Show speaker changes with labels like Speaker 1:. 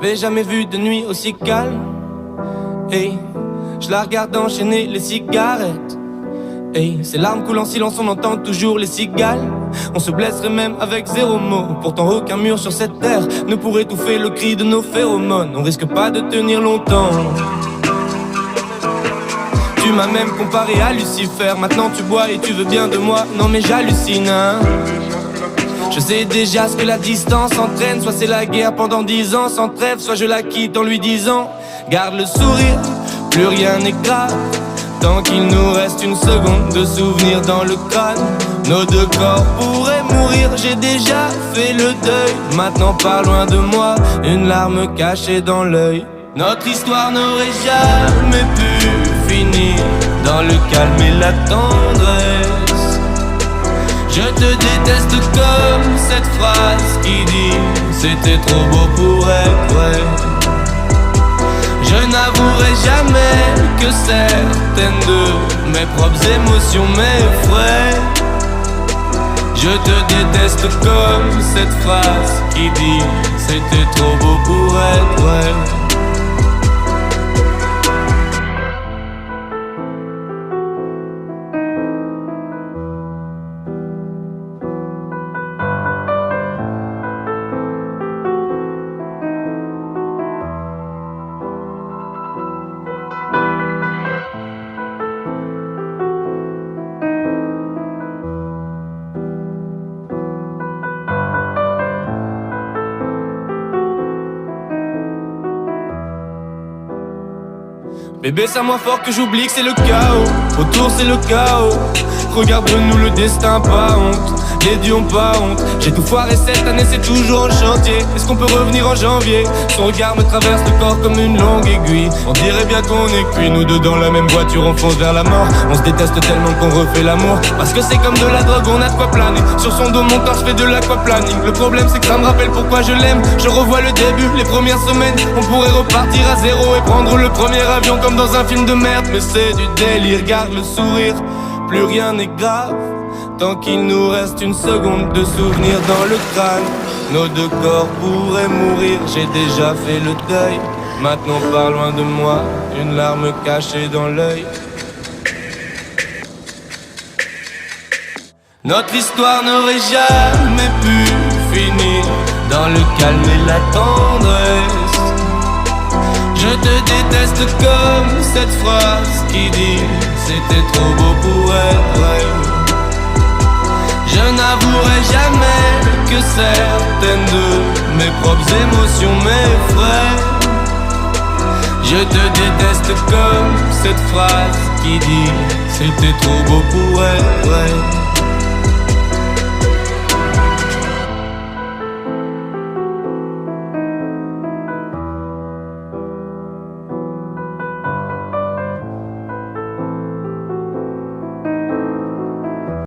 Speaker 1: J'avais jamais vu de nuit aussi calme. Hey, je la regarde enchaîner les cigarettes. Hey, ces larmes coulent en silence, on entend toujours les cigales. On se blesserait même avec zéro mot. Pourtant aucun mur sur cette terre ne pourrait étouffer le cri de nos phéromones. On risque pas de tenir longtemps. Tu m'as même comparé à Lucifer. Maintenant tu bois et tu veux bien de moi. Non mais j'hallucine hein. Je sais déjà ce que la distance entraîne. Soit c'est la guerre pendant 10 ans sans trêve, soit je la quitte en lui disant garde le sourire, plus rien n'est grave. Tant qu'il nous reste une seconde de souvenir dans le crâne. Nos deux corps pourraient mourir, j'ai déjà fait le deuil. Maintenant pars loin de moi, une larme cachée dans l'œil. Notre histoire n'aurait jamais pu finir dans le calme et la tendresse. Je te déteste comme cette phrase qui dit c'était trop beau pour être vrai. Je n'avouerai jamais que certaines de mes propres émotions m'effraient. Je te déteste comme cette phrase qui dit c'était trop beau pour être vrai. Bébé, c'est à moi fort que j'oublie que c'est le chaos. Autour c'est le chaos. Regarde-nous le destin, pas honte. Les dieux ont pas honte. J'ai tout foiré cette année, c'est toujours en chantier. Est-ce qu'on peut revenir en janvier? Son regard me traverse le corps comme une longue aiguille. On dirait bien qu'on est cuits, nous deux dans la même voiture, on fonce vers la mort. On se déteste tellement qu'on refait l'amour. Parce que c'est comme de la drogue, on a de quoi planer. Sur son dos, mon corps, je fais de l'aquaplaning. Le problème c'est que ça me rappelle pourquoi je l'aime. Je revois le début, les premières semaines. On pourrait repartir à zéro et prendre le premier avion comme dans un film de merde. Mais c'est du délire, garde le sourire. Plus rien n'est grave. Tant qu'il nous reste une seconde de souvenir dans le crâne. Nos deux corps pourraient mourir, j'ai déjà fait le deuil. Maintenant pars loin de moi, une larme cachée dans l'œil. Notre histoire n'aurait jamais pu finir dans le calme et la tendresse. Je te déteste comme cette phrase qui dit c'était trop beau pour être vrai. Je n'avouerai jamais que certaines de mes propres émotions m'effraient. Je te déteste comme cette phrase qui dit c'était trop beau pour être vrai.